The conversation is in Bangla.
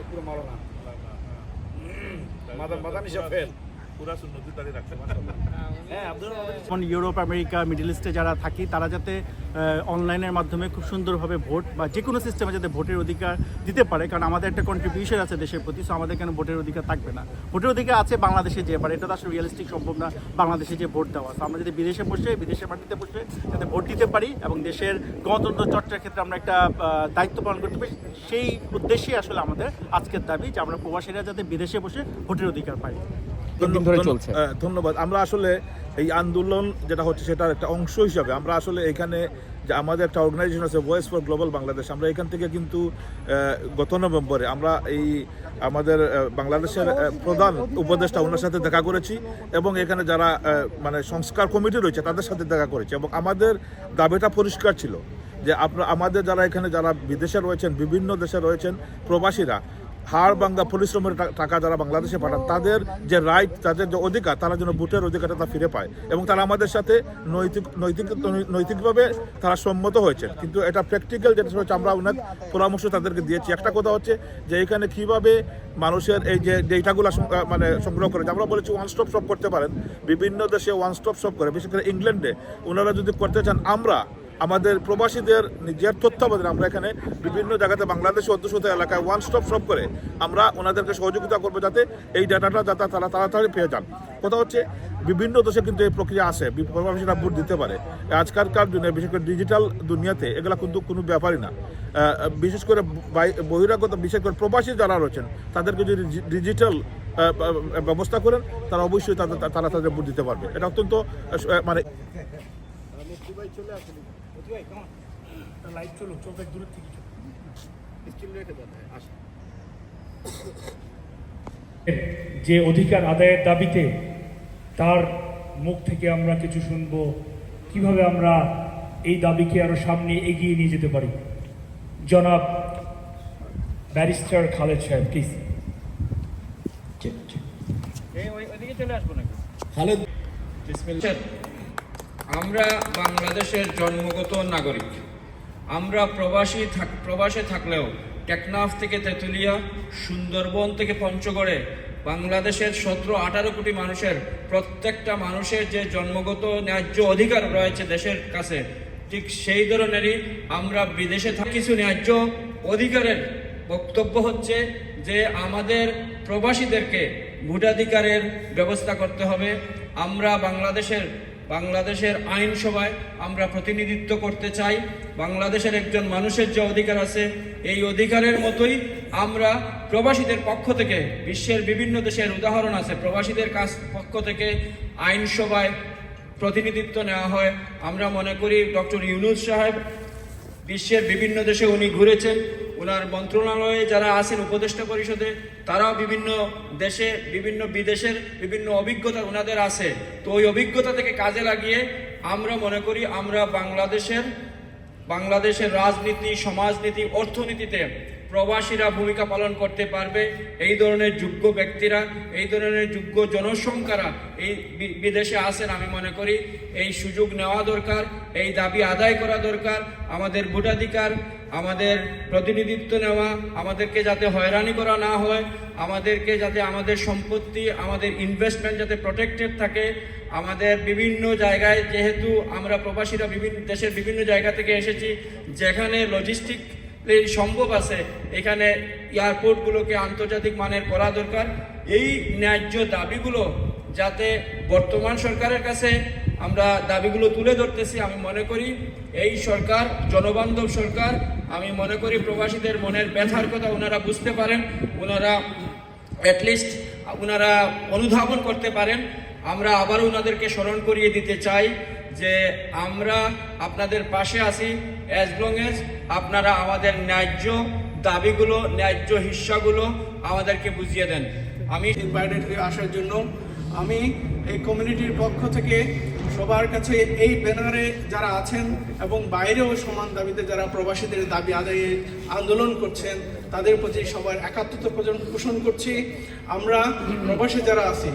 পুরো মারো না মাদান হিসাব ফেল যেমন ইউরোপ, আমেরিকা, মিডল ইস্টে যারা থাকি তারা যাতে অনলাইনের মাধ্যমে খুব সুন্দরভাবে ভোট বা যে কোনো সিস্টেমে যাতে ভোটের অধিকার দিতে পারে, কারণ আমাদের একটা কন্ট্রিবিউশন আছে দেশের প্রতি। সো আমাদের কেন ভোটের অধিকার থাকবে না? ভোটের অধিকার আছে বাংলাদেশে যে, এবার এটা তো আসলে রিয়েলিস্টিক সম্ভব না বাংলাদেশে যে ভোট দেওয়া। তো আমরা যদি বিদেশে বসে, বিদেশের মাটিতে বসে যাতে ভোট দিতে পারি এবং দেশের গণতন্ত্র চর্চার ক্ষেত্রে আমরা একটা দায়িত্ব পালন করতে পারি, সেই উদ্দেশ্যেই আসলে আমাদের আজকের দাবি যে আমরা প্রবাসীরা যাতে বিদেশে বসে ভোটের অধিকার পাই। ধন্যবাদ। আমরা আসলে এই আন্দোলন যেটা হচ্ছে সেটার একটা অংশ হিসাবে আমরা আসলে এখানে যে আমাদের একটা অর্গানাইজেশন আছে ভয়েস ফর গ্লোবাল বাংলাদেশ, আমরা এখান থেকে কিন্তু গত নভেম্বরে আমরা এই আমাদের বাংলাদেশের প্রধান উপদেষ্টা ওনার সাথে দেখা করেছি এবং এখানে যারা মানে সংস্কার কমিটি রয়েছে তাদের সাথে দেখা করেছি এবং আমাদের দাবিটা পরিষ্কার ছিল যে আমাদের যারা এখানে যারা বিদেশে রয়েছেন, বিভিন্ন দেশে রয়েছেন প্রবাসীরা, হাড় ভাঙ্গা পরিশ্রমের টাকা যারা বাংলাদেশে পাঠান, তাদের যে রাইট, তাদের যে অধিকার, তারা যেন ভোটের অধিকারটা তা ফিরে পায় এবং তারা আমাদের সাথে নৈতিকভাবে তারা সম্মত হয়েছেন। কিন্তু এটা প্র্যাকটিক্যাল যেটা হচ্ছে আমরা অনেক পরামর্শ তাদেরকে দিয়েছি। একটা কথা হচ্ছে যে এখানে কীভাবে মানুষের এই যে ডেটাগুলো মানে সংগ্রহ করে, আমরা বলেছি ওয়ান স্টপ শপ করতে পারেন, বিভিন্ন দেশে ওয়ান স্টপ শপ করে, বিশেষ করে ইংল্যান্ডে ওনারা যদি করতে চান, আমরা আমাদের প্রবাসীদের নিজের তত্ত্বাবধানে আমরা এখানে বিভিন্ন জায়গাতে বাংলাদেশের অধ্যুষিত এলাকায় ওয়ান স্টপ শপ করে আমরা ওনাদেরকে সহযোগিতা করবো যাতে এই ডাটাটা যাতে তারা তাড়াতাড়ি পেয়ে যান। কথা হচ্ছে বিভিন্ন দেশে কিন্তু এই প্রক্রিয়া আসে, প্রবাসীরা ভোট দিতে পারে। আজকালকার দিনে বিশেষ করে ডিজিটাল দুনিয়াতে এগুলো কিন্তু কোনো ব্যাপারই না। বিশেষ করে বহিরাগত, বিশেষ করে প্রবাসী যারা রয়েছেন তাদেরকে যদি ডিজিটাল ব্যবস্থা করেন, তারা অবশ্যই তারা তাদের ভোট দিতে পারবে। এটা অত্যন্ত মানে যে অধিকার আদায়ের দাবিতে তার মুখ থেকে আমরা কিছু শুনবো, কিভাবে আমরা এই দাবিকে আরো সামনে এগিয়ে নিয়ে যেতে পারি। জনাব ব্যারিস্টার খালেদ সাহেব, প্লিজ। খালেদ, আমরা বাংলাদেশের জন্মগত নাগরিক। আমরা প্রবাসে থাকলেও টেকনাফ থেকে তেঁতুলিয়া, সুন্দরবন থেকে পঞ্চগড়ে বাংলাদেশের 17-18 কোটি মানুষের প্রত্যেকটা মানুষের যে জন্মগত ন্যায্য অধিকার রয়েছে দেশের কাছে, ঠিক সেই ধরনেরই আমরা বিদেশে কিছু ন্যায্য অধিকারের বক্তব্য হচ্ছে যে আমাদের প্রবাসীদেরকে ভোটাধিকারের ব্যবস্থা করতে হবে। আমরা বাংলাদেশের আইনসভায় আমরা প্রতিনিধিত্ব করতে চাই। বাংলাদেশের একজন মানুষের যে অধিকার আছে, এই অধিকারের মতোই আমরা প্রবাসীদের পক্ষ থেকে, বিশ্বের বিভিন্ন দেশের উদাহরণ আছে, প্রবাসীদের পক্ষ থেকে আইনসভায় প্রতিনিধিত্ব নেওয়া হয়। আমরা মনে করি ডক্টর ইউনূস সাহেব বিশ্বের বিভিন্ন দেশে উনি ঘুরেছেন, ওনার মন্ত্রণালয়ে যারা আছেন উপদেষ্টা পরিষদে, তারাও বিভিন্ন দেশে, বিভিন্ন বিদেশের বিভিন্ন অভিজ্ঞতা ওনাদের আছে। তো ওই অভিজ্ঞতা থেকে কাজে লাগিয়ে আমরা মনে করি আমরা বাংলাদেশের রাজনীতি, সমাজনীতি, অর্থনীতিতে প্রবাসীরা ভূমিকা পালন করতে পারবে। এই ধরনের যোগ্য ব্যক্তিরা, এই ধরনের যোগ্য জনসংখ্যারা এই বিদেশে আছেন। আমি মনে করি এই সুযোগ নেওয়া দরকার, এই দাবি আদায় করা দরকার। আমাদের ভোটাধিকার, আমাদের প্রতিনিধিত্ব নেওয়া, আমাদেরকে যাতে হয়রানি করা না হয়, আমাদেরকে যাতে আমাদের সম্পত্তি, আমাদের ইনভেস্টমেন্ট যাতে প্রোটেক্টেড থাকে। আমাদের বিভিন্ন জায়গায়, যেহেতু আমরা প্রবাসীরা দেশের বিভিন্ন জায়গা থেকে এসেছি, যেখানে লজিস্টিক সম্ভব আছে, এখানে এয়ারপোর্টগুলোকে আন্তর্জাতিক মানের করা দরকার। এই ন্যায্য দাবিগুলো যাতে বর্তমান সরকারের কাছে আমরা দাবিগুলো তুলে ধরতেছি। আমি মনে করি এই সরকার জনবান্ধব সরকার। আমি মনে করি প্রবাসীদের মনের ব্যথার কথা ওনারা বুঝতে পারেন, ওনারা অ্যাটলিস্ট ওনারা অনুধাবন করতে পারেন। আমরা আবারও ওনাদেরকে স্মরণ করিয়ে দিতে চাই যে আমরা আপনাদের পাশে আছি, অ্যাজ লং এজ আপনারা আমাদের ন্যায্য দাবিগুলো, ন্যায্য হিস্সাগুলো আমাদেরকে বুঝিয়ে দেন। আমি বাইরে আসার জন্য আমি এই কমিউনিটির পক্ষ থেকে সবার কাছে এই ব্যানারে যারা আছেন এবং বাইরেও সমান দাবিতে যারা প্রবাসীদের দাবি আদায়ে আন্দোলন করছেন, তাদের প্রতি সবার একাত্মতা পোষণ করছি। আমরা প্রবাসী যারা আছি